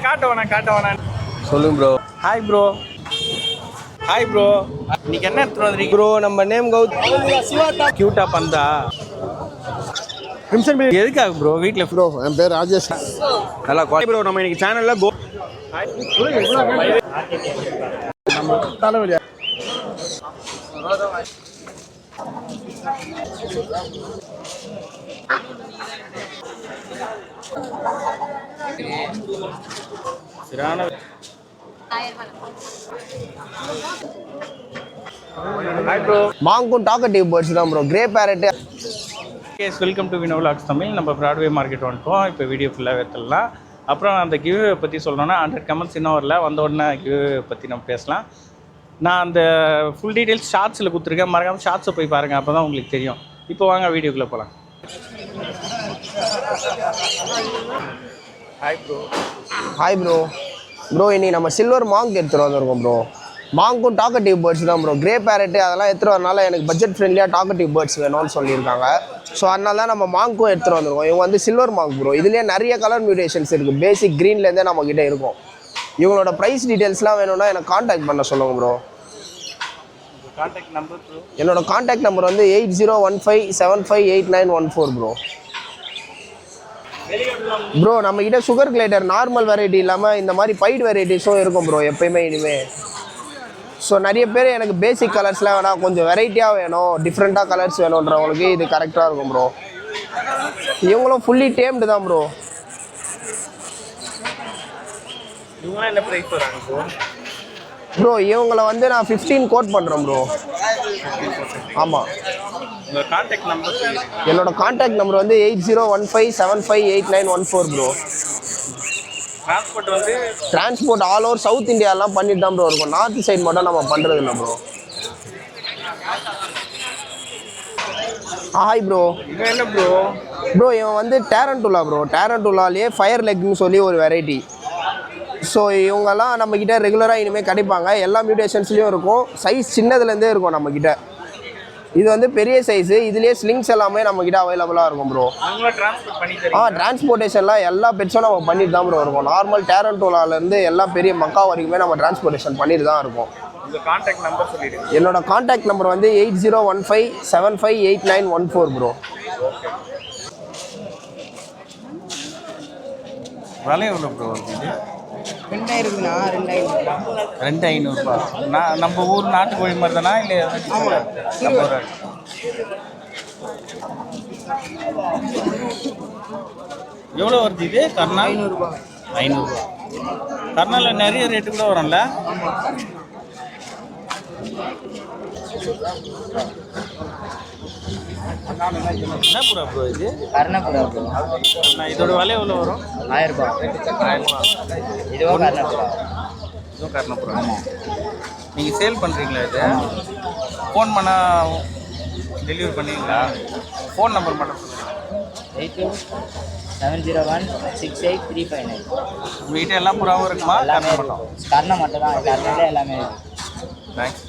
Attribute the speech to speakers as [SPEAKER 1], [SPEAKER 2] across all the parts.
[SPEAKER 1] காட்டவனா
[SPEAKER 2] சொல்லுங்க bro.
[SPEAKER 1] Hi bro. Hi bro. இன்னைக்கு என்ன எடுத்துட்டு வந்திருக்கீங்க
[SPEAKER 2] ப்ரோ நம்ம நேம் கௌத்.
[SPEAKER 1] கியூட்டா பந்தா எதுக்காக ப்ரோ வீட்டில்?
[SPEAKER 2] ப்ரோ என் பேர் ராஜேஷ். நல்லா குவாலிட்டி ப்ரோ. நம்ம இன்னைக்கு சேனலில் நம்ம தலைவலியா மாங்கும் டாக்கட்டிவ் பேர்ட்ஸ் தான் bro. Grey parrot.
[SPEAKER 1] Yes, welcome to Vino vlogs Tamil. நம்ம பிராட்வே மார்க்கெட் வந்துட்டோம். இப்போ வீடியோ ஃபுல்லாக எடுத்துடலாம். அப்புறம் அந்த கிவ்வே பற்றி சொல்லணும்னா 100 கமெண்ட்ஸ் இன்னும் வரல. வந்த உடனே கிவ்வே பற்றி நம்ம பேசலாம். நான் அந்த ஃபுல் டீட்டெயில்ஸ் ஷார்ட்ஸில் கொடுத்துருக்கேன். மறக்காமல் ஷார்ட்ஸை போய் பாருங்கள், அப்போ தான் உங்களுக்கு தெரியும். இப்போ வாங்க வீடியோக்குள்ளே போகலாம். Hi bro.
[SPEAKER 2] Hi bro. Bro இன்னைக்கு நம்ம சில்வர் மாங்க் எடுத்துகிட்டு வந்திருக்கோம் ப்ரோ. மாங்கும் டாக்கட்டிவ் பேர்ட்ஸ் தான் ப்ரோ. கிரே பேரட்டு அதெல்லாம் எடுத்துகிட்டு வரனால எனக்கு பட்ஜெட் ஃப்ரெண்ட்லியாக டாக்கட்டிவ் பேர்ட்ஸ் வேணும்னு சொல்லியிருக்காங்க. ஸோ அதனால தான் நம்ம மாங்க்கும் எடுத்துகிட்டு வந்திருக்கோம். இவங்க வந்து சில்வர் மாங்க் ப்ரோ. இதுலேயே நிறைய கலர் மியூட்டேஷன்ஸ் இருக்குது. பேசிக் க்ரீன்லேருந்தே நம்மக்கிட்ட இருக்கும். இவங்களோட ப்ரைஸ் டீட்டெயில்ஸ்லாம் வேணும்னா எனக்கு காண்டாக்ட் பண்ண சொல்லுங்கள் ப்ரோ.
[SPEAKER 1] Contact number bro?
[SPEAKER 2] என்னோட காண்டாக்ட் நம்பர் வந்து 8015758914 ப்ரோ. ப்ரோ நம்மக்கிட்ட சுகர் கிளைடர் நார்மல் வெரைட்டி இல்லாமல் இந்த மாதிரி பைட் வெரைட்டிஸும் இருக்கும் ப்ரோ எப்போயுமே இனிமேல். ஸோ நிறைய பேர் எனக்கு பேசிக் கலர்ஸ்லாம் வேணாம், கொஞ்சம் வெரைட்டியாக வேணும், டிஃப்ரெண்ட்டாக கலர்ஸ் வேணுன்றவங்களுக்கு இது கரெக்டாக இருக்கும் ப்ரோ. இவங்களும் ஃபுல்லி டேம்டு தான் ப்ரோ.
[SPEAKER 1] இவங்களாம் என்ன ப்ரைஸ் வராங்க ப்ரோ?
[SPEAKER 2] ப்ரோ இவங்களை வந்து நான் 15 கோட் பண்ணுறேன் ப்ரோ. ஆமாம்.
[SPEAKER 1] உங்கள் காண்டாக்ட் நம்பர்?
[SPEAKER 2] என்னோட காண்டாக்ட் நம்பர் வந்து 8015758914 ப்ரோ.
[SPEAKER 1] டிரான்ஸ்போர்ட் வந்து
[SPEAKER 2] டிரான்ஸ்போர்ட் ஆல் ஓவர் சவுத் இந்தியாலாம் பண்ணிட்டு தான் ப்ரோ இருக்கும். நார்த் சைடு மட்டும் நம்ம பண்ணுறது இல்லை ப்ரோ. Hi bro.
[SPEAKER 1] இவன் என்ன ப்ரோ?
[SPEAKER 2] ப்ரோ இவன் வந்து டேரண்டூலா ப்ரோ. டேரண்டூலாலேயே ஃபயர் லெக்னு சொல்லி ஒரு வெரைட்டி. ஸோ இவங்கெல்லாம் நம்மக்கிட்ட ரெகுலராக இனிமேல் கிடைப்பாங்க. எல்லா மியூட்டேஷன்ஸ்லேயும் இருக்கும். சைஸ் சின்னதுலேருந்தே இருக்கும் நம்மக்கிட்ட. இது வந்து பெரிய சைஸு. இதுலேயே ஸ்லிங்ஸ் எல்லாமே நம்மக்கிட்ட அவைலபிளாக இருக்கும் ப்ரோ. டிரான்ஸ்போர்ட்டேஷன்லாம் எல்லா பெட்ஸும் நம்ம பண்ணிட்டு தான் ப்ரோ இருக்கும். நார்மல் டேரண்டோலாலேருந்து எல்லா பெரிய மக்கா வரைக்குமே நம்ம டிரான்ஸ்போர்ட்டேஷன் பண்ணிட்டு தான் இருக்கும்.
[SPEAKER 1] காண்டாக்ட் நம்பர் சொல்லிடுங்க.
[SPEAKER 2] என்னோட காண்டாக்ட் நம்பர் வந்து 8015758914 ப்ரோ.
[SPEAKER 1] விலை எவ்வளோ ப்ரோ? 2500 நான் நம்ம ஊர் நாட்டுக்கோழி மாதிரி தானா இல்லை? எவ்வளோ வருது இது? கர்ணா 500. கர்ணாவில் நிறைய ரேட்டு கூட வரும்ல? என்ன புறா ப்ரோ இது?
[SPEAKER 3] கர்ணப்புறா ப்ரோ.
[SPEAKER 1] இதோட விலை எவ்வளோ வரும்?
[SPEAKER 3] 1000 ரூபாய்.
[SPEAKER 1] 1000 ரூபாய்.
[SPEAKER 3] இதுவும் கர்ணப்புறா.
[SPEAKER 1] இதுவும் கர்ணப்புறா. நீங்கள் சேல் பண்ணுறீங்களா இது? ஃபோன் பண்ணால் டெலிவரி பண்ணுவீங்களா? ஃபோன் நம்பர் மட்டும் சொல்லுங்கள்.
[SPEAKER 3] 87016835.
[SPEAKER 1] உங்கள்கிட்ட எல்லா புறாவும் இருக்குமா?
[SPEAKER 3] கர்ணம் மட்டும். கர்ணம் மட்டும் தான். கர்ணத்தில் எல்லாமே இருக்குது.
[SPEAKER 1] தேங்க்ஸ்.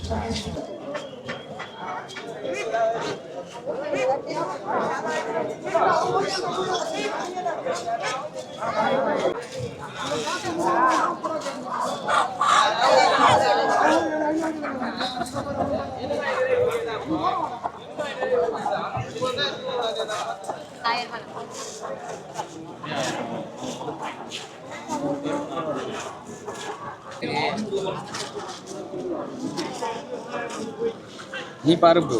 [SPEAKER 1] நீ பாரு ப்ரோ.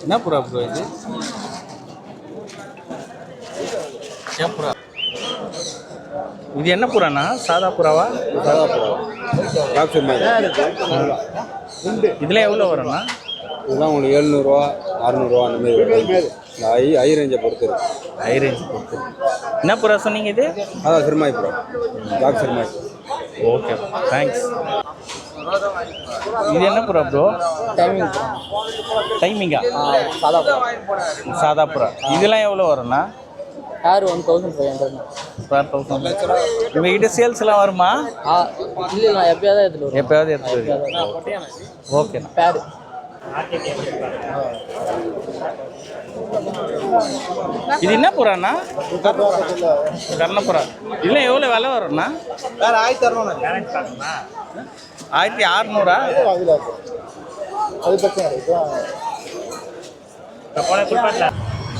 [SPEAKER 1] என்ன புறா ப்ரோ இது? புறா இது என்ன புறாண்ணா? சாதா புறாவா?
[SPEAKER 2] சாதா புறா.
[SPEAKER 1] இதில் எவ்வளோ வரும்ண்ணா?
[SPEAKER 2] இதுதான் உங்களுக்கு 700 600 அந்த மாதிரி. ஹை ரேஞ்சை பொறுத்து இருக்கு.
[SPEAKER 1] ஹை ரேஞ்ச் பொறுத்து. என்ன புறா சொன்னீங்க இது?
[SPEAKER 2] அதான் சிறுமாய் புறா. பிளாக் சிறுமாய்.
[SPEAKER 1] Okay, thanks. இது என்ன புறா ப்ரோ? டைமிங்கா?
[SPEAKER 2] சாதா புறா.
[SPEAKER 1] சாதா புறா. இதெல்லாம் எவ்வளோ வரும்ண்ணா?
[SPEAKER 3] யார் 1500.
[SPEAKER 1] 12,000. உங்ககிட்ட சேல்ஸ்லாம் வருமா?
[SPEAKER 3] இல்லை எப்பயாவது எடுத்துகிட்டு வரும்.
[SPEAKER 1] எப்பயாவது எடுத்து ஓகேண்ணா.
[SPEAKER 3] பேர்
[SPEAKER 1] இது என்ன புறாண்ணா? கர்ணப்புறா. இதெல்லாம் எவ்வளோ விலை வரும்ண்ணா? 1600.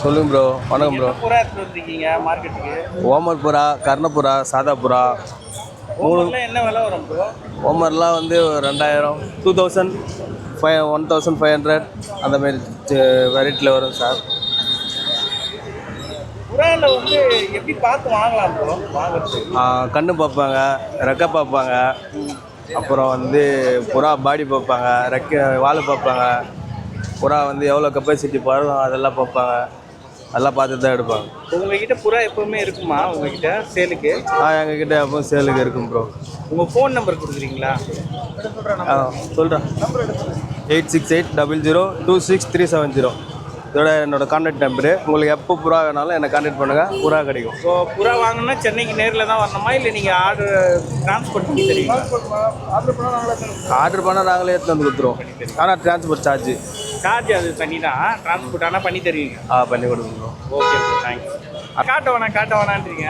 [SPEAKER 4] சொல்லுங்க ப்ரோ. வணக்கம் ப்ரோ.
[SPEAKER 1] புறா எடுத்துட்டு வந்திருக்கீங்க மார்க்கெட்டுக்கு?
[SPEAKER 4] ஓமர் புறா, கர்ணப்புறா, சாதா புறா.
[SPEAKER 1] என்ன விலை வரும் ப்ரோ?
[SPEAKER 4] ஓமர்லாம் வந்து 2000, 2000, 1500 அந்த மாதிரி வெரைட்டியில் வரும் சார்.
[SPEAKER 1] புறாவில் வந்து எப்படி பார்த்து வாங்கலாம் ப்ரோ? வாங்குறது
[SPEAKER 4] கண்ணு பார்ப்பாங்க, ரெக்கை பார்ப்பாங்க, அப்புறம் வந்து புறா பாடி பார்ப்பாங்க, வால் பார்ப்பாங்க, புறா வந்து எவ்வளோ கெப்பாசிட்டி பழம் அதெல்லாம் பார்ப்பாங்க. அதெல்லாம் பார்த்துட்டு தான் எடுப்பாங்க.
[SPEAKER 1] உங்ககிட்ட புறா எப்பவுமே இருக்குமா உங்ககிட்ட சேலுக்கு?
[SPEAKER 4] எங்ககிட்ட எப்பவும் சேலுக்கு இருக்கும் ப்ரோ.
[SPEAKER 1] உங்கள் ஃபோன் நம்பர் கொடுக்குறீங்களா?
[SPEAKER 4] சொல்கிறேன். 8680026370. இதோட என்னோடய கான்டாக்ட் நம்பரு. உங்களுக்கு எப்போ புறா வேணாலும் என்னை கான்டாக்ட் பண்ணுங்கள், புறா கிடைக்கும்.
[SPEAKER 1] ஸோ புறா வாங்கினா சென்னைக்கு நேரில் தான் வரணுமா இல்லை நீங்கள் ஆர்டர் ட்ரான்ஸ்போர்ட் பண்ணி தருவீங்களா?
[SPEAKER 4] ஆர்டர் பண்ணால் நாங்களே எடுத்து வந்து கொடுத்துருவோம். ஆனால் டிரான்ஸ்போர்ட்
[SPEAKER 1] சார்ஜ் அது தனி தான். ட்ரான்ஸ்போர்ட் ஆனால் பண்ணி தருவீங்க?
[SPEAKER 4] பண்ணி கொடுக்குறோம்.
[SPEAKER 1] Okay bro, thanks. காட்ட வேணான்றீங்க.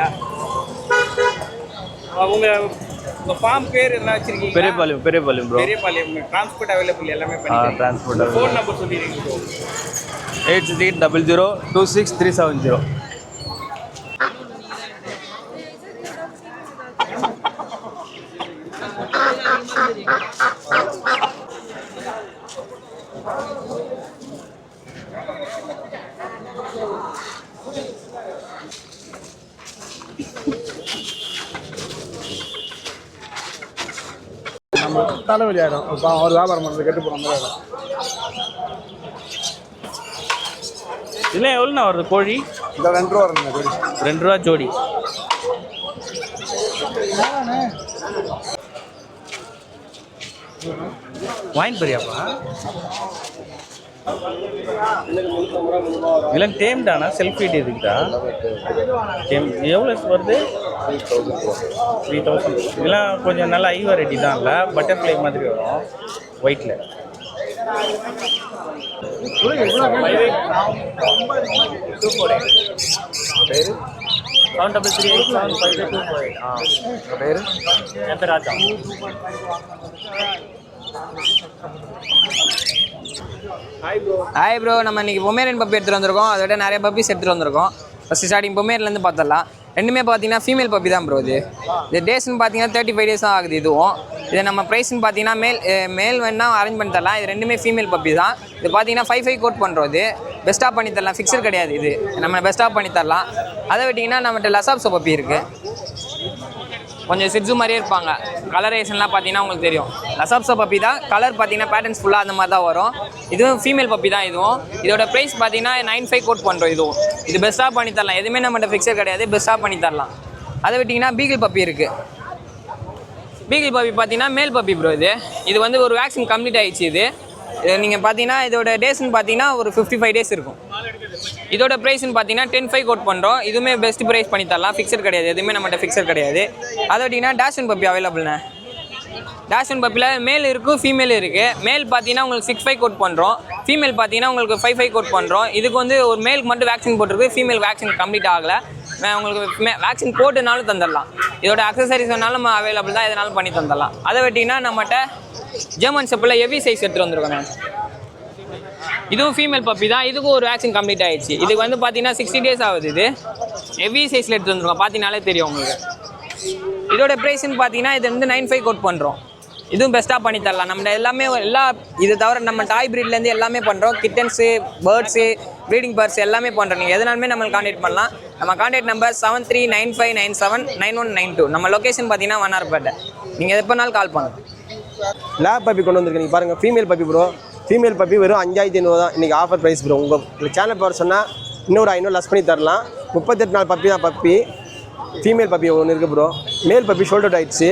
[SPEAKER 1] உங்கள் ஃபார்ம் பேர் என்ன வச்சுருக்கீங்க?
[SPEAKER 4] Periyapalayam bro.
[SPEAKER 1] Periyapalayam. Transport available எல்லாமே பண்ணி
[SPEAKER 4] டிரான்ஸ்போர்ட்.
[SPEAKER 1] ஃபோன் நம்பர் சொல்லிடுங்க ப்ரோ.
[SPEAKER 4] 8680026370.
[SPEAKER 5] நம்ம தலைவலி ஆகிடும். இப்போ ஒரு வியாபாரம் பண்ணுறது கெட்டு போகிற மாதிரி ஆகிடும்.
[SPEAKER 1] இதெல்லாம் எவ்வளோண்ணா வருது கோழி?
[SPEAKER 5] இந்த 2 ரூபா வருங்க கோழி.
[SPEAKER 1] 2 ரூபா ஜோடி. வாங்கி போறியாப்பா? இதெல்லாம் டேம்டானா? செல்ஃபீட் இருக்குதா? டேம் எவ்வளோ வருது? 3000. இதெல்லாம் கொஞ்சம் நல்லா ஐ வெரைட்டி தான். இல்லை பட்டர்ஃப்ளை மாதிரி வரும் ஒயிட்டில்.
[SPEAKER 6] ஹாய் ப்ரோ, நம்ம இன்றைக்கி பொமேரியன் பப்பி எடுத்துகிட்டு வந்திருக்கோம். அதை விட நிறைய பப்பீஸ் எடுத்துகிட்டு வந்திருக்கோம். ஃபஸ்ட்டு ஸ்டார்டிங் பொமேரியன்லேருந்து பார்த்துடலாம். ரெண்டுமே பார்த்தீங்கன்னா ஃபீமேல் பப்பி தான் ப்ரோ. இது டேஸ்ன்னு பார்த்தீங்கன்னா 35 days தான் ஆகுது. இதுவும் இது நம்ம ப்ரைஸ்ன்னு பார்த்தீங்கன்னா மேல் வேணால் அரேஞ்ச் பண்ணி தரலாம். இது ரெண்டுமே ஃபீமேல் பப்பி தான். இது பார்த்தீங்கன்னா 5 கோட் பண்ணுறோம். இது பெஸ்ட்டாக பண்ணி தரலாம். ஃபிக்ஸர் கிடையாது. இது நம்ம பெஸ்ட்டாக பண்ணி தரலாம். அதை விட்டிங்கன்னா நம்மகிட்ட லசாப்ஸோ பப்பி இருக்குது. கொஞ்சம் சிட்ஸு மாதிரியே இருப்பாங்க. கலரேஷன்லாம் பார்த்தீங்கன்னா உங்களுக்கு தெரியும். லசாப்ஸோ பப்பி தான். கலர் பார்த்தீங்கன்னா பேட்டர்ன்ஸ் ஃபுல்லாக அந்த மாதிரி தான் வரும். இதுவும் ஃபீமேல் பப்பி தான். இதுவும் இதோட ப்ரைஸ் பார்த்தீங்கன்னா 95 கோட் பண்ணுறோம். இதுவும் இது பெஸ்ட்டாக பண்ணி தரலாம். எதுவுமே நம்மகிட்ட ஃபிக்ஸர் கிடையாது. பெஸ்ட்டாக பண்ணி தரலாம். அதை விட்டிங்கன்னா பீகிள் பப்பி இருக்குது. பீகிள் பப்பி பார்த்தீங்கன்னா மேல் பப்பி ப்ரோ. இது வந்து ஒரு வேக்சின் கம்ப்ளீட் ஆகிடுச்சு. இது நீங்கள் பார்த்தீங்கன்னா இதோட டேஸ்ன்னு பார்த்தீங்கன்னா ஒரு 55 days இருக்கும். இதோட ப்ரைஸ்ன்னு பார்த்தீங்கன்னா 10,500 கோட் பண்ணுறோம். இதுவுமே பெஸ்ட் ப்ரைஸ் பண்ணி தரலாம். ஃபிக்ஸர் கிடையாது. எதுவுமே நம்மகிட்ட ஃபிக்ஸர் கிடையாது. அதை விட்டிங்கன்னா டேஷன் பப்பி அவைலபிள்ண்ணே. டேஷன் பப்பியில் மேல் இருக்குது, ஃபீமேல் இருக்குது. மேல் பார்த்தீங்கன்னா உங்களுக்கு 6,500 கோட் பண்ணுறோம். ஃபீமேல் பார்த்தீங்கன்னா உங்களுக்கு 5,500 கோட் பண்ணுறோம். இதுக்கு வந்து ஒரு மேலுக்கு மட்டும் வேக்சின் போட்டிருக்கு. ஃபீமேல் வேக்சின் கம்ப்ளீட் ஆகலை. உங்களுக்கு வேக்சின் போட்டுனாலும் தந்துடலாம். இதோட அக்சசரிஸ் வேணாலும் நம்ம அவைலபிள் தான். எதனாலும் பண்ணி தந்துடலாம். அதை விட்டிங்கன்னா நம்மகிட்ட ஜெர்மன் ஷெப்பர்டில் ஹெவி சைஸ் எடுத்துகிட்டு வந்துருக்கோம். இதுவும் ஃபீமேல் பப்பி தான். இதுக்கும் ஒரு வேக்சின் கம்ப்ளீட் ஆகிடுச்சு. இதுக்கு வந்து பார்த்தீங்கன்னா 60 days ஆகுது. இது ஹெவி சைஸில் எடுத்துகிட்டு வந்துருக்கோம். பார்த்தீங்கனாலே தெரியும் உங்களுக்கு. இதோட ப்ரைஸ்ன்னு பார்த்தீங்கன்னா இது வந்து 95,000 கோட் பண்ணுறோம். இதுவும் பெஸ்ட்டாக பண்ணி தரலாம். நம்ம எல்லாமே இது தவிர நம்ம டாய் ப்ரீட்லேருந்து எல்லாமே பண்ணுறோம். கிட்டன்ஸு, பேர்ட்ஸு, ப்ரீடிங் பேர்ட்ஸ் எல்லாமே பண்ணுறோம். நீங்கள் எதனாலுமே நம்மளுக்கு கான்டாக்ட் பண்ணலாம். நம்ம கான்டாக்ட் நம்பர் 7395979192. நம்ம லொக்கேஷன் பார்த்தீங்கன்னா வண்ணாரப்பேட்டை. நீங்கள் எப்போனாலும் கால் பண்ணுங்கள்.
[SPEAKER 2] லேப் பப்பி கொண்டு வந்திருக்கேன். நீங்கள் பாருங்கள், female puppy bro. Female puppy வெறும் 5500 தான் இன்றைக்கி ஆஃபர் ப்ரைஸ் ப்ரோ. உங்கள் சேனல் பேர் சொன்னால் இன்னொரு 500 லெஸ் பண்ணி தரலாம். 38 நாள் பப்பி தான். பப்பி ஃபீமேல் பப்பி ஒன்று இருக்குது ப்ரோ. மேல் பப்பி ஷோல்டர் ஆகிடுச்சு.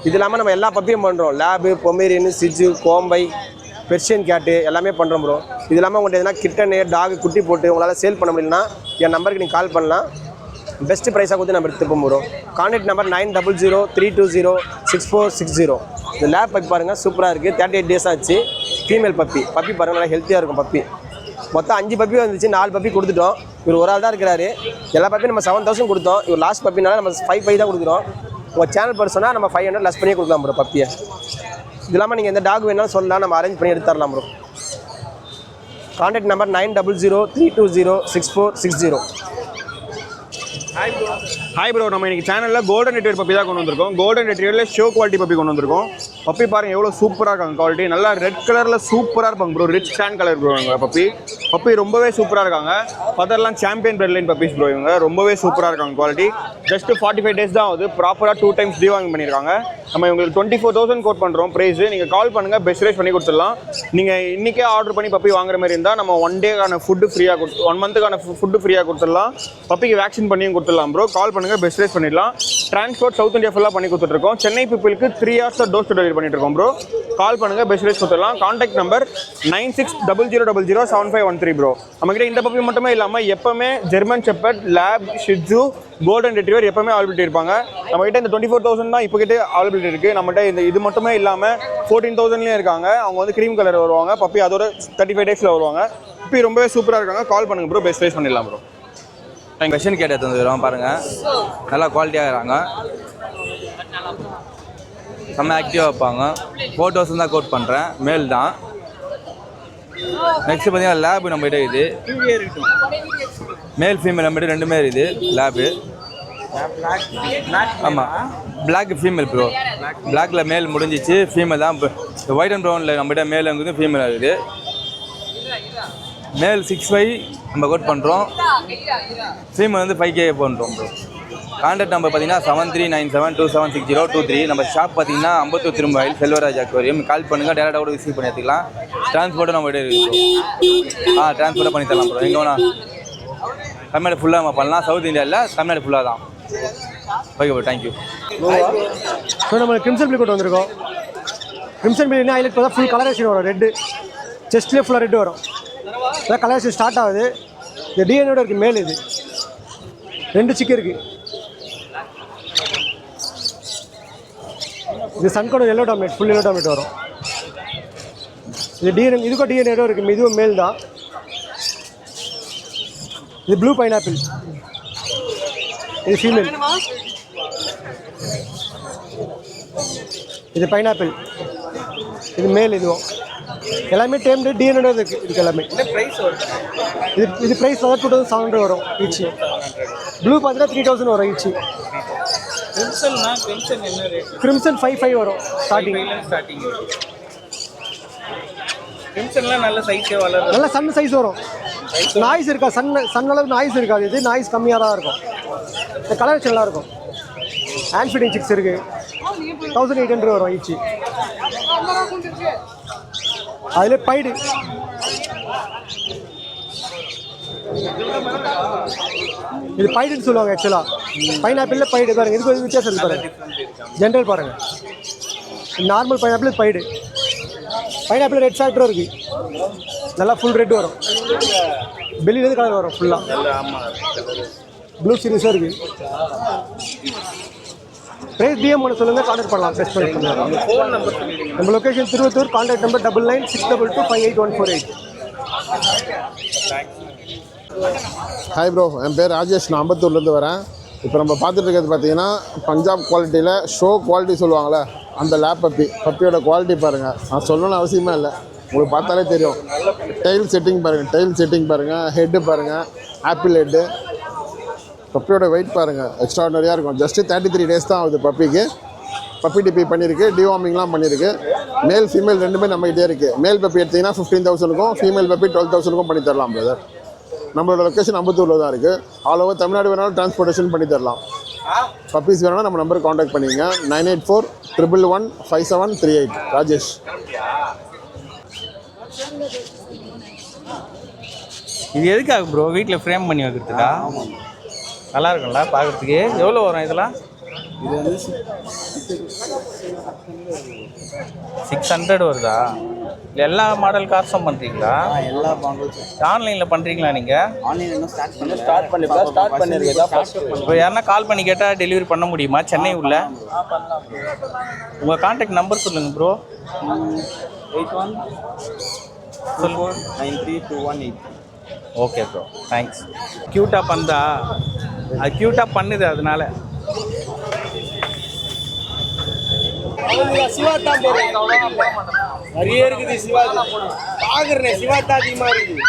[SPEAKER 2] இது இல்லாமல் நம்ம எல்லா பப்பியும் பண்ணுறோம். Lab, Pomeranian, Shih Tzu, Kombai, Persian கேட்டு எல்லாமே பண்ணுறோம் ப்ரோ. இது இல்லாமல் உங்கள்கிட்ட எதனா கிட்டனு டாக் குட்டி போட்டு உங்களால் சேல் பண்ண முடியலன்னா என் நம்பருக்கு நீங்கள் கால் பண்ணலாம். பெஸ்ட் ப்ரைஸாக கொடுத்து நம்ம எடுத்துப்போம் ப்ரோ. Contact number 9003206460. இந்த லேப் பப்பி பாருங்கள் சூப்பராக இருக்குது. 38 days ஆச்சு. ஃபீமேல் பப்பி பாருங்கள் நல்லா ஹெல்த்தியாக இருக்கும் பப்பி. மொத்தம் 5 பப்பி வந்துச்சு, 4 பப்பி கொடுத்துட்டோம். இவர் ஒரு ஆள் தான் இருக்கிறாரு. எல்லா பப்பியும் நம்ம 7000 கொடுத்தோம். இவர் லாஸ்ட் பப்பினால நம்ம 5 தான் கொடுக்குறோம். உங்கள் சேனல் பர்சனாக நம்ம 500 லெஸ் பண்ணி கொடுக்கலாம் ப்ரோ பப்பியை. இது இல்லாமல் நீங்கள் எந்த டாக் வேணாலும் சொல்லலாம், நம்ம அரேஞ்ச் பண்ணி எடுத்து தரலாம் bro. Contact number 9003206460.
[SPEAKER 7] Hi bro, நம்ம இன்னைக்கு சேனலில் கோல்டன் ரெட்ரீவர் பப்பி தான் கொண்டு வந்திருக்கோம். கோல்டன் ரெட்ரீவரில் ஷோ குவாலிட்டி பப்பி கொண்டு வந்திருக்கோம். பப்பி பாருங்கள் எவ்வளோ சூப்பராக இருக்காங்க. குவாலிட்டி நல்லா ரெட் கலரில் சூப்பராக இருப்பாங்க bro. Rich tan colour bro இவங்க பப்பி ரொம்பவே சூப்பராக இருக்காங்க. ஃபதர்லாம் champion bred line puppies bro. இவங்க ரொம்பவே சூப்பராக இருக்காங்க. குவாலிட்டி ஜஸ்ட் 45 days தான் ஆகுது. ப்ராப்பராக 2 times டிவார்மிங் பண்ணியிருக்காங்க. நம்ம இவங்களுக்கு 24,000 கோட் பண்ணுறோம் ப்ரைஸு. நீங்கள் கால் பண்ணுங்கள், பெஸ்ட் ரேட் பண்ணி கொடுத்துடலாம். நீங்கள் இன்றைக்கே ஆர்டர் பண்ணி பப்பி வாங்குற மாதிரி இருந்தால் நம்ம 1 டேக்கான ஃபுட்டு ஃப்ரீயாக 1 மந்த்துக்கான ஃபுட்டு ஃப்ரீயாக கொடுத்துடலாம். பப்பிக்கு வேக்சின் பண்ணியும் கொடுத்துடலாம் ப்ரோ. கால் பண்ணுங்கள், பெஸ்ட் ரேட் பண்ணிடலாம். டிரான்ஸ்போர்ட் சவுத் இந்தியா ஃபுல்லாக பண்ணி கொடுத்துட்ருக்கோம். சென்னை பீப்புளுக்கு 3 hours டோர் டு டெலிவரி பண்ணிட்டு இருக்கோம் ப்ரோ. கால் பண்ணுங்கள், பெஸ்ட் ரேட் கொடுத்துடலாம். Contact number 9600007513 bro. நம்மகிட்ட இந்த பப்பி மட்டுமே இல்லாமல் எப்பவுமே German shepherd, lab, shih tzu, golden retriever எப்பவுமே அவைலபிலிட்டி இருப்பாங்க. நம்மகிட்ட இந்த 24,000 தான் இப்போக்கிட்டே அவைலபிலிட்டி இருக்குது. நம்மகிட்ட இது மட்டுமே இல்லாமல் 14,000லேயும் இருக்காங்க. அவங்க வந்து க்ரீம் கலர் வருவாங்க. பப்பி அதோட 35 daysல வருவாங்க. பப்பி ரொம்பவே சூப்பராக இருக்காங்க. கால் பண்ணுங்கள் ப்ரோ, பெஸ்ட் ரேட் பண்ணிடலாம் ப்ரோ.
[SPEAKER 4] கொஷின் கேட்டு எடுத்து வந்துடுவோம் பாருங்கள். நல்லா குவாலிட்டியாக இருக்கிறாங்க. செம்ம ஆக்டிவாக வைப்பாங்க. 4,000 தான் கோட் பண்ணுறேன். மேல் தான். நெக்ஸ்ட் பார்த்தீங்கன்னா லேபு நம்மகிட்ட இது மேல் ஃபீமேல் நம்மகிட்ட 2மே இருக்குது. லேபு ஆமாம், பிளாக் ஃபீமேல் ப்ரோ. பிளாக்ல மேல் முடிஞ்சிச்சு, ஃபீமேல் தான். இப்போ ஒயிட் அண்ட் ப்ரௌனில் நம்மகிட்ட மேல் இருக்குது, ஃபீமேல் இருக்குது. மேல் 6,500 நம்ம கோட் பண்ணுறோம். ஃபீமேல் வந்து 5K பண்ணுறோம் ப்ரோ. கான்டாக்ட் நம்பர் பார்த்தீங்கன்னா 7397276023. நம்ம ஷாப் பார்த்தீங்கன்னா அம்பத்தூர் திரும்பாயில் செல்வராஜ் அக்வாரியம். கால் பண்ணுங்கள், டேரெக்டாக கூட ரிசீவ் பண்ணி எடுத்துக்கலாம். டிரான்ஸ்போர்ட்டும் நம்மகிட்ட இருக்குது ப்ரோ. டிரான்ஸ்போர்ட்டாக பண்ணி தரலாம் ப்ரோ. எங்கே வேணா தமிழ்நாடு ஃபுல்லாக நம்ம பண்ணலாம். சவுத் இந்தியாவில் தமிழ்நாடு ஃபுல்லாக தான். Okay bro, thank you.
[SPEAKER 5] ஸோ நம்ம கிரிம்சன் பிளி கொண்டு வந்திருக்கோம். கிரிம்சன் பிளினா ஹைலைட் பார்த்தா ஃபுல் கலரேஷன் வரும். ரெட்டு செஸ்ட்லேயே ஃபுல்லாக ரெட்டு வரும். அதான் கலரேஷன் ஸ்டார்ட் ஆகுது. இந்த டிஎன்ஏட இருக்குது மேல். இது 2 சிக்கு இருக்குது. இது சன்கோட yellow dominate, full yellow dominate வரும். இது டிஎன்ஏ, இதுக்கும் டிஎன்ஏடும் இருக்குது. இதுவும் மேல் தான். இது ப்ளூ பைனாப்பிள், இது ஃபீமேல். இது பைனாப்பிள், இது மேல். இதுவும் எல்லாமே டேம்டு டிஎன்ஏட இருக்குது. இதுக்கு எல்லாமே இது ப்ரைஸ் வந்து 2,700 வரும் ஈச்சு. ப்ளூ பார்த்தீங்கன்னா 3,000 வரும் ஈச்சு. கிரிம்சன் 5,500 வரும் ஸ்டார்டிங்.
[SPEAKER 1] கிரிம்சன்லாம் நல்ல சைஸே வளரும்.
[SPEAKER 5] நல்ல சன் சைஸ் வரும். நாய்ஸ் இருக்கா? சன் அளவு நாய்ஸ் இருக்காது. இது நாய்ஸ் கம்மியாக தான் இருக்கும். இந்த கலர் நல்லா இருக்கும். ஹேண்ட் ஃபீடிங் சிக்ஸ் இருக்குது. 1,800 வரும் ஈச்சு. அதில் பைடு இது பைடுன்னு சொல்லுவாங்க ஆக்சுவலாக. பைனாப்பிளில் பைடு பாருங்கள். இதுக்கு ஒரு வித்தியாசம் இருக்குது பாருங்கள். ஜென்ரல் பாருங்கள். நார்மல் பைனாப்பிள் பைடு. பைனாப்பிள் ரெட் ஃபேக்டரும் இருக்குது. நல்லா ஃபுல் ரெட் வரும். வெளியிலேருந்து கலர் வரும் ஃபுல்லாக. ப்ளூ சீரிஸாக இருக்குது. ப்ரைஸ் டிஎம் ஒன்று சொல்லுங்கள், கான்டாக்ட் பண்ணலாம். ப்ரெஸ் பண்ணி பண்ணலாம். நம்ம location Thiruvathur. Contact number 99962258
[SPEAKER 8] hi bro, என் பேர் ராஜேஷ். நான் அம்பத்தூர்லேருந்து வரேன். இப்போ நம்ம பார்த்துட்டு இருக்கிறது பார்த்தீங்கன்னா பஞ்சாப் குவாலிட்டியில் ஷோ குவாலிட்டி சொல்லுவாங்களே, அந்த லேப் பப்பியோட குவாலிட்டி பாருங்கள். நான் சொல்லணும்னு அவசியமே இல்லை, உங்களுக்கு பார்த்தாலே தெரியும். டெயில் செட்டிங் பாருங்கள், ஹெட்டு பாருங்கள், ஆப்பிள் ஹெட்டு. பப்பியோட வெயிட் பாருங்கள், எக்ஸ்ட்ராடனரியாக இருக்கும். ஜஸ்ட்டு 33 days தான் ஆகுது பப்பிக்கு. பப்பி டிபி பண்ணியிருக்கு, டிவார்மிங்லாம் பண்ணியிருக்கு. மேல் ஃபீமேல் 2மே நம்மகிட்டே இருக்குது. மேல் பப்பி எடுத்திங்கன்னா 15,000க்கும், ஃபீமேல் பப்பி 12,000க்கும் பண்ணி தரலாம் பிரதர். நம்மளோட லொக்கேஷன் அம்பத்தூரில் தான் இருக்குது. ஆல் ஓவர் தமிழ்நாடு வேணாலும் டிரான்ஸ்போர்ட்டேஷன் பண்ணி தரலாம். பப்பீஸ் வேணாலும் நம்ம நம்பருக்கு காண்டாக்ட் பண்ணிங்க. 9841115738. ராஜேஷ்.
[SPEAKER 1] இது எதுக்காக ப்ரோ? வீட்டில் ஃப்ரேம் பண்ணி வைக்கிறதுக்கா? நல்லா இருக்கும்ல பார்க்குறதுக்கு. எவ்வளோ வரும் இதெல்லாம்?
[SPEAKER 8] இது வந்து
[SPEAKER 1] 600 வருதா? எல்லா மாடல் கார்ஸும் பண்ணுறீங்களா?
[SPEAKER 4] எல்லா மாடல்ஸ்
[SPEAKER 1] ஆன்லைனில் பண்ணுறீங்களா நீங்கள்?
[SPEAKER 4] ஆன்லைன் இன்னும் ஸ்டார்ட் பண்ணிருக்கேன்.
[SPEAKER 1] இப்போ யாருன்னா கால் பண்ணி கேட்டால் டெலிவரி பண்ண முடியுமா சென்னை உள்ள? உங்கள் கான்டாக்ட் நம்பர் சொல்லுங்கள் ப்ரோ.
[SPEAKER 4] 8124932183.
[SPEAKER 1] Okay bro, thanks. க்யூட்டாக பண்ணா அது க்யூட்டாக பண்ணுது அதனால.
[SPEAKER 5] சிவா தான் நிறைய இருக்குது. சிவா பார்க்குறேன், சிவா தான் அதிகமாக இருக்குது.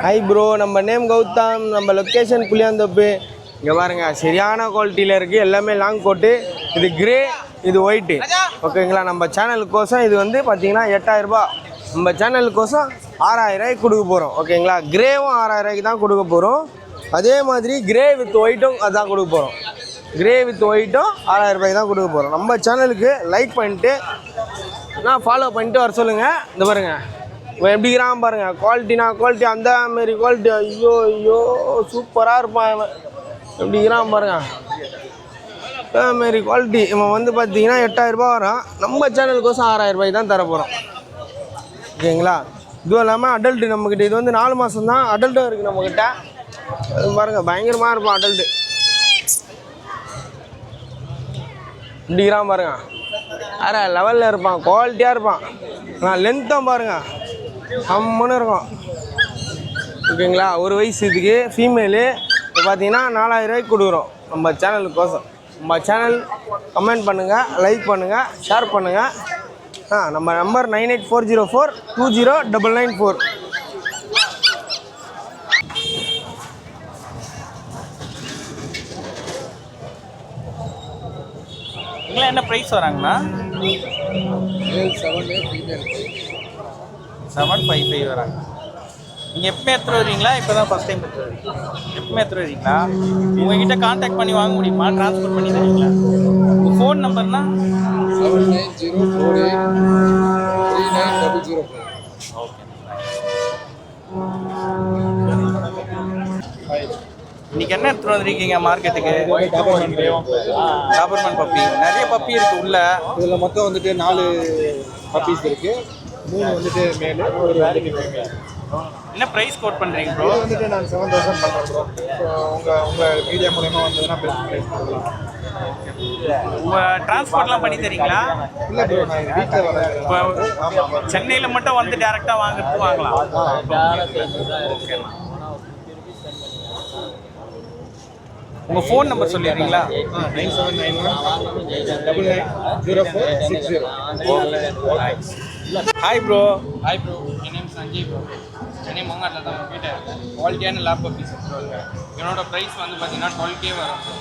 [SPEAKER 2] ஹாய் ப்ரோ, நம்ம நேம் கௌதம், நம்ம லொக்கேஷன் புளியாந்தோப்பு. இங்கே பாருங்க, சரியான குவாலிட்டியில் இருக்குது. எல்லாமே லாங் கோட்டு. இது கிரே, இது ஒயிட்டு. ஓகேங்களா? நம்ம சேனலுக்கோசம் இது வந்து பார்த்தீங்கன்னா 8000 ரூபாய். நம்ம சேனலுக்கோசம் 6000 ரூபாய்க்கு கொடுக்க போகிறோம். ஓகேங்களா? கிரேவும் 6000 ரூபாய்க்கு தான் கொடுக்க போகிறோம். அதே மாதிரி கிரே வித் ஒயிட்டும் அதான் கொடுக்க போகிறோம். கிரே வித் ஒயிட்டும் 6000 ரூபாய்க்கு தான் கொடுக்க போகிறோம். நம்ம சேனலுக்கு லைக் பண்ணிட்டு நான் ஃபாலோ பண்ணிட்டு வர சொல்லுங்கள். இந்த பாருங்கள், இவன் எப்படி இருக்கிறான் பாருங்கள். குவாலிட்டி அந்த மாரி குவாலிட்டி. ஐயோ சூப்பராக இருப்பான் இவன். எப்படி இருக்கிறான் பாருங்கள், மாரி குவாலிட்டி. இவன் வந்து பார்த்தீங்கன்னா 8000 ரூபாய் வரும். நம்ம சேனலுக்கோசம் 6000 ரூபாய்க்கு தான் தர போகிறோம். ஓகேங்களா? இதுவும் இல்லாமல் அடல்ட்டு நம்மக்கிட்ட இது வந்து 4 மாதம் தான் அடல்ட்டும் இருக்குது நம்மக்கிட்ட. அது பாருங்கள், பயங்கரமாக இருப்பான் அடல்ட்டு. இப்படிக்கிறான் பாருங்கள், வேறு லெவலில் இருப்பான், குவாலிட்டியாக இருப்பான். ஆனால் லென்த்தும் பாருங்கள் அம்மன்னு இருக்கும். ஓகேங்களா? ஒரு வயசு இதுக்கு ஃபீமேலு. இப்போ பார்த்தீங்கன்னா 4000 ரூபாய்க்கு கொடுக்குறோம் நம்ம சேனலுக்கோசம். நம்ம சேனல் கமெண்ட் பண்ணுங்கள், லைக் பண்ணுங்கள், ஷேர் பண்ணுங்கள். நம்ம நம்பர் 9840420994.
[SPEAKER 1] இங்கெல்லாம் என்ன ப்ரைஸ் வராங்கண்ணா? 755 வராங்க. நீங்கள் எப்பவுமே எடுத்துகிட்டு வருவீங்களா? இப்போ தான் ஃபஸ்ட் டைம் எடுத்துகிட்டு வரீங்க? எப்பவுமே எடுத்துகிட்டு வரீங்களா? உங்கள்கிட்ட கான்டாக்ட் பண்ணி வாங்க முடியுமா? ட்ரான்ஸ்ஃபர் பண்ணி தரீங்களா? உங்கள் ஃபோன் நம்பர்னா?
[SPEAKER 9] 7904839004.
[SPEAKER 1] ஓகே. இன்னைக்கு என்ன எடுத்துகிட்டு வந்துருக்கீங்க மார்க்கெட்டுக்கு? Dobermann puppy. நிறைய பப்பி இருக்குது உள்ள.
[SPEAKER 5] இதில் மொத்தம் வந்துட்டு 4 பப்பீஸ் இருக்குது. 3 வந்துட்டு மேலு, ஒரு வந்துட்டு ஃபீமேல்.
[SPEAKER 1] என்ன ப்ரைஸ் கோட் பண்ணுறீங்க ப்ரோ?
[SPEAKER 5] இது வந்துட்டு நான் 7000 பண்ணுறேன் ப்ரோ. ஸோ உங்கள் மீடியா மூலயமா வந்ததுன்னா பெஸ்ட் ப்ரைஸ் பண்ணலாம்.
[SPEAKER 1] உங்கள் டிரான்ஸ்போர்ட்லாம் பண்ணி தரீங்களா?
[SPEAKER 5] இல்லை ப்ரோ, நான் எங்கள் வீட்டில் வரேன்.
[SPEAKER 1] இப்போ சென்னையில் மட்டும் வந்து டேரெக்டாக வாங்குறது வாங்கலாம். ஓகேண்ணா. உங்கள் ஃபோன் நம்பர் சொல்லிடுறீங்களா?
[SPEAKER 5] 9791990460.
[SPEAKER 1] Hi bro.
[SPEAKER 10] ஹாய் ப்ரோ, என் நேம் சஞ்சய் ப்ரோ. சென்னை மோங்காட்டில் தான் உங்ககிட்ட குவாலிட்டியான லேப் பப்பீஸ் எடுத்துருவாங்க. என்னோட ப்ரைஸ் வந்து பார்த்தீங்கன்னா 12K வரும் ப்ரோ.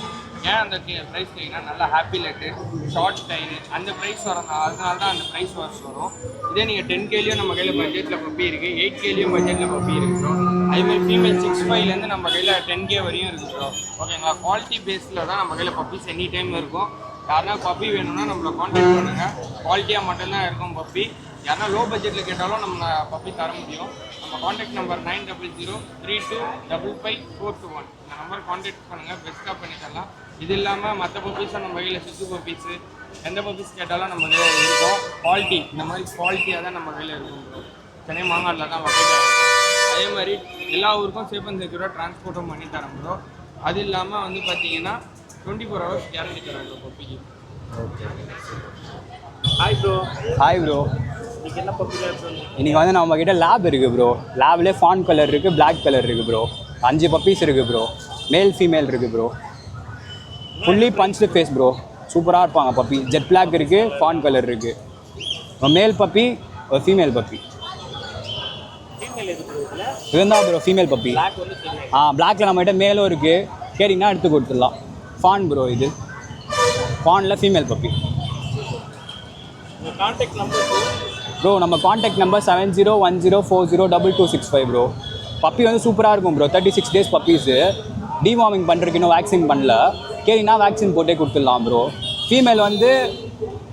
[SPEAKER 10] ஏன் அந்த ப்ரைஸ் கேட்டிங்கன்னா நல்லா ஹாப்பி லெட்டு, ஷார்ட் ஸ்டைலு அந்த ப்ரைஸ் வரும். அதனால தான் அந்த ப்ரைஸ் வரும். இதே நீங்கள் 10Kலையும் நம்ம கையில் பட்ஜெட்டில் பப்பி இருக்குது, 8Kலையும் பட்ஜெட்டில் பப்பி இருக்குது ப்ரோ. அதேமாதிரி ஃபீமேல் 6.5லேருந்து நம்ம கையில் 10K வரையும் இருக்குது ப்ரோ. ஓகேங்களா? குவாலிட்டி பேஸில் தான் நம்ம கையில் பப்பீஸ் எனி டைம் இருக்கும். யாருனா பப்பி வேணும்னா நம்மளை கான்டாக்ட் பண்ணுங்கள். குவாலிட்டியாக மட்டும்தான் இருக்கும் பப்பி. யாருனா லோ பட்ஜெட்டில் கேட்டாலும் நம்ம பப்பி தர முடியும். நம்ம கான்டாக்ட் நம்பர் 9003255421. இந்த நம்பர் கான்டாக்ட் பண்ணுங்கள், பெஸ்ட்டாக பண்ணி தரலாம். இது இல்லாமல் மற்ற பப்பீஸும் நம்ம கையில் சித்து பப்பீஸு எந்த பப்பீஸ் கேட்டாலும் நம்ம கையில் இருக்கும். குவாலிட்டி இந்த மாதிரி குவாலிட்டியாக தான் நம்ம கையில் இருக்கும். சென்னை மாங்காட்டில் தான் பக்கத்தில். அதே மாதிரி எல்லா ஊருக்கும் சேஃப் அண்ட் செக்யூராக ட்ரான்ஸ்போர்ட்டும் பண்ணி தரோம் ப்ரோ. அது இல்லாமல் வந்து பார்த்தீங்கன்னா 24 hours கேரண்டி தராங்க பப்பிக்கு.
[SPEAKER 1] Okay. Hi bro.
[SPEAKER 11] Hi bro.
[SPEAKER 1] இன்னைக்கு என்ன பப்பிலாம் இருக்குது?
[SPEAKER 11] இன்றைக்கி வந்து நம்மக்கிட்ட லேப் இருக்குது ப்ரோ. லேப்லேயே ஃபான் கலர் இருக்குது, பிளாக் கலர் இருக்குது ப்ரோ. 5 பப்பீஸ் இருக்குது ப்ரோ. மேல் ஃபீமேல் இருக்குது bro. Fully punched face bro. சூப்பராக இருப்பாங்க பப்பி. ஜெட் பிளாக் இருக்குது, ஃபான் கலர் இருக்குது. மேல் பப்பி, ஒரு ஃபீமேல் பப்பி. இதுதான் ப்ரோ ஃபீமேல் பப்பி. பிளாக்ல நம்மகிட்ட மேலும் இருக்குது, கேட்டிங்கன்னா எடுத்து கொடுத்துடலாம். ஃபான் ப்ரோ, இது ஃபானில் female puppy.
[SPEAKER 1] Contact number
[SPEAKER 11] bro நம்ம கான்டாக்ட் நம்பர் 7010402265 ப்ரோ. பப்பி வந்து சூப்பராக இருக்கும் ப்ரோ. 36 days puppies. டிவார்மிங் பண்ணுறதுக்கு இன்னும் வேக்சின் பண்ணல, கேட்டிங்கன்னா வேக்சின் போட்டே கொடுத்துடலாம் ப்ரோ. ஃபீமேல் வந்து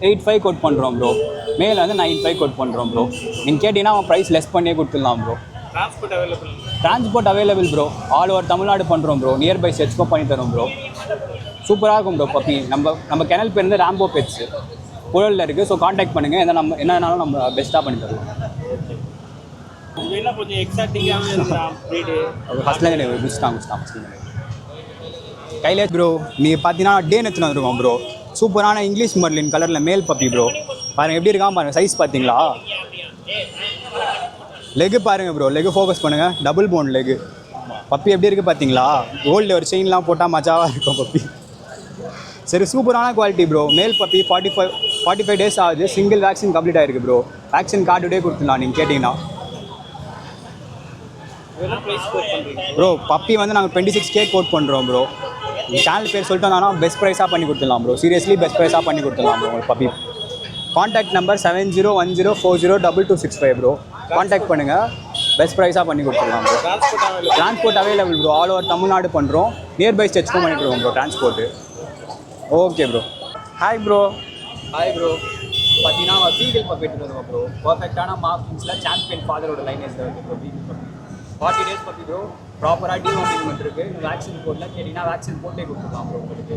[SPEAKER 11] 85 கோட் பண்ணுறோம் ப்ரோ. மேல் வந்து 95 கோட் பண்ணுறோம் ப்ரோ. நீங்கள் கேட்டிங்கன்னா அவன் ப்ரைஸ் லெஸ் பண்ணியே கொடுத்துடலாம் bro.
[SPEAKER 1] Transport available?
[SPEAKER 11] Transport available bro, all over Tamil Nadu பண்ணுறோம் ப்ரோ, நியர்பை செட்ஸ்க்கும் பண்ணி தரோம் ப்ரோ. சூப்பராக இருக்கும் ப்ரோ பப்பி. நம்ம கிணல் பேர் வந்து ராம்போ பெட்ஸ் புழலில் இருக்குது. ஸோ காண்டாக்ட் பண்ணுங்கள், என்னன்னாலும் நம்ம பெஸ்ட்டாக பண்ணி தருவோம்.
[SPEAKER 1] என்ன கொஞ்சம் எக்ஸாக்டிங்காக ப்ரீடு
[SPEAKER 11] ஃபஸ்ட்லேயே கிடையாது, குஸ்டாங் கையிலே ப்ரோ. நீங்கள் பார்த்தீங்கன்னா டேன் எடுத்துன்னு வந்துருக்கோம் ப்ரோ. சூப்பரான இங்கிலீஷ் மர்லின் கலரில் மேல் பப்பி ப்ரோ. பாருங்கள் எப்படி இருக்கான் பாருங்கள், சைஸ் பார்த்தீங்களா? லெகு பாருங்கள் ப்ரோ, லெகு ஃபோக்கஸ் பண்ணுங்கள், டபுள் போன் லெகு. பப்பி எப்படி இருக்குது பார்த்தீங்களா? கோல்டு ஒரு செயின்லாம் போட்டால் மஜாவாக இருக்கும் பப்பி. சரி, சூப்பரான quality bro. Male puppy 45 days ஆகுது. சிங்கிள் வேக்சின் கம்ப்ளீட் ஆகிருக்கு ப்ரோ. வேக்சின் கார்டுடே கொடுத்துடலாம் நீங்கள் கேட்டிங்கன்னா ப்ரோ. பப்பி வந்து நாங்கள் 26K கோட் பண்ணுறோம் ப்ரோ. சேனல் பேர் சொல்லிட்டு வந்தாலும் பெஸ்ட் ப்ரைஸாக பண்ணி கொடுத்துடலாம் ப்ரோ. சீரியஸ்லி பெஸ்ட் ப்ரைஸாக பண்ணி கொடுத்துடலாம் ப்ரோ உங்களுக்கு puppy. Contact number 7010402265 bro. Contact பண்ணுங்கள், பெஸ்ட் ப்ரைஸாக பண்ணி கொடுத்துடலாம் bro. Transport available bro, all over Tamil Nadu பண்ணுறோம். நியர்பை ஸ்டெச்சுக்கும் பண்ணி கொடுவோம் bro transport. Okay bro.
[SPEAKER 1] Hi bro.
[SPEAKER 11] Hi bro. பார்த்தீங்கன்னா ஃபீகல் பப்பி எடுத்துகிட்டு வருவோம் ப்ரோ. பர்ஃபெக்டான மார்க்கிங்ஸில் சாம்பியன் ஃபாதரோட லைனேஜில் இருக்குது bro. Beagle puppy 40 days puppy bro. ப்ராப்பராக டிவார்மிங்மெண்ட் இருக்குது. வேக்சின் போடல கேட்டிங்கன்னா வேக்சின் போட்டே கொடுத்துக்கலாம் ப்ரோ உங்களுக்கு.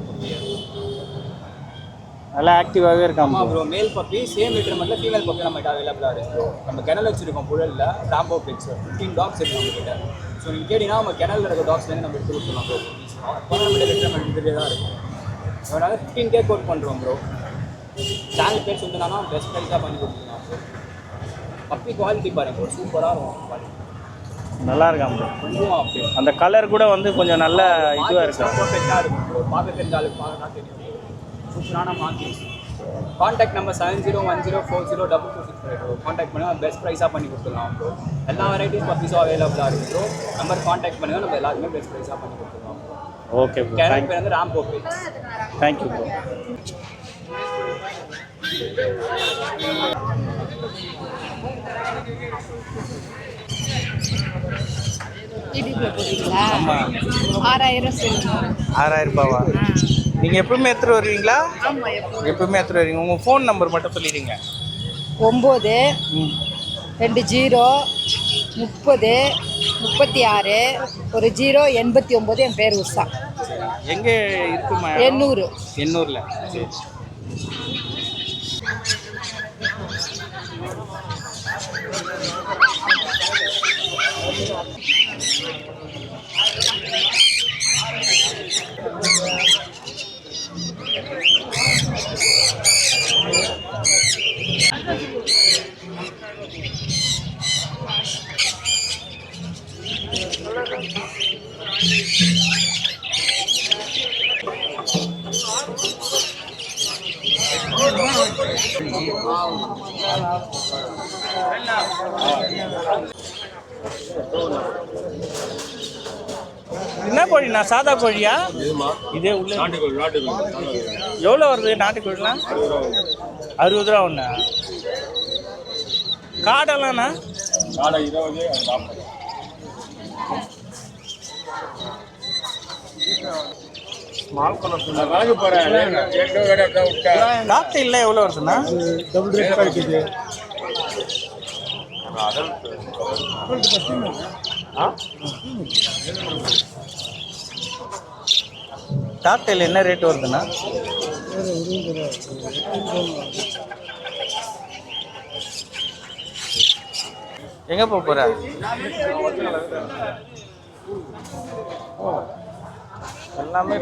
[SPEAKER 1] நல்லா ஆக்டிவாகவே இருக்காமா
[SPEAKER 11] ப்ரோ. மேல் பப்பி சேம் லிட்டர்மெண்ட்டில் ஃபீமேல் பப்பி நம்மகிட்ட அவைலபிளாக இருக்குது ப்ரோ. நம்ம கிணல் வச்சுருக்கோம் புழலில், ராம்போ பெட்ஸ் 15 டாக்ஸ் இருக்குது நம்மகிட்ட. ஸோ நீங்கள் கேட்டிங்கன்னா நம்ம கிணலில் இருக்க டாக்ஸ்லேருந்து நம்ம எடுத்து கொடுத்துலாம் ப்ரோ. நம்மகிட்ட லிட்டர்மெண்ட் இதுவே தான் இருக்கும். அதனால 15K கோட் பண்ணுறோம் ப்ரோ. சேனல் பேர் சொல்லினா பெஸ்ட் ப்ரைஸாக பண்ணி கொடுத்துக்கலாம் ப்ரோ. பப்பி குவாலிட்டி பாருங்கள் ப்ரோ, சூப்பராக இருக்கும் குவாலிட்டி.
[SPEAKER 1] நல்லா இருக்கான் ப்ரோ.
[SPEAKER 11] கொஞ்சம் அப்படி
[SPEAKER 1] அந்த கலர் கூட வந்து கொஞ்சம் நல்ல இதுவாக இருக்கும்.
[SPEAKER 11] பர்ஃபெக்டாக இருக்கும் ப்ரோ. பார்க்க தெரிஞ்சாலும் பார்க்க தெரியும். சூப்பரான marking. Contact number 7010402265 bro. Contact பண்ணுங்கள், பெஸ்ட் ப்ரைஸாக பண்ணி கொடுத்துடலாம் ப்ரோ. எல்லா வெரைட்டிஸ் பப்பீஸும் அவைலபிளாக இருக்குது ப்ரோ. நம்பர் காண்டாக்ட் பண்ணுங்கள், நம்ம எல்லாருமே பெஸ்ட் ப்ரைஸாக பண்ணி கொடுத்துடலாம் ப்ரோ.
[SPEAKER 1] Okay bro.
[SPEAKER 11] கேரட் பேர் வந்து ராம்போ பெட்ஸ்.
[SPEAKER 1] Thank you bro.
[SPEAKER 9] யூடியூப்ல போடுறீங்களா? 6000 சொல்லுங்க.
[SPEAKER 1] 6000 ரூபாவா? நீங்கள் எப்பவுமே எடுத்துகிட்டு வருவீங்களா?
[SPEAKER 9] ஆமாம்,
[SPEAKER 1] எப்பவுமே எடுத்துகிட்டு வருவீங்க. உங்கள் ஃபோன் நம்பர் மட்டும் சொல்லிடுங்க.
[SPEAKER 9] 9 20 30 36 10 89. என் பேர் உஷா.
[SPEAKER 1] எங்கே இருக்குமா?
[SPEAKER 9] எண்ணூர்.
[SPEAKER 1] எண்ணூரில். சரி. என்ன கோழிண்ணா? சாதா கோழியா? இதே உள்ள எவ்வளோ வருது நாட்டுக்கோழிலாம்? 60 ரூபா ஒன்று. காடெல்லாம்ண்ணா?
[SPEAKER 12] காடை 20, 40.
[SPEAKER 1] காக்டெயில்ல எவ்வளோ வருதுண்ணா?
[SPEAKER 5] டபுள் ரேட் கிடைக்குது.
[SPEAKER 1] காக்டெயில் என்ன ரேட் வருதுண்ணா? எங்கே போகிற? எல்லாமே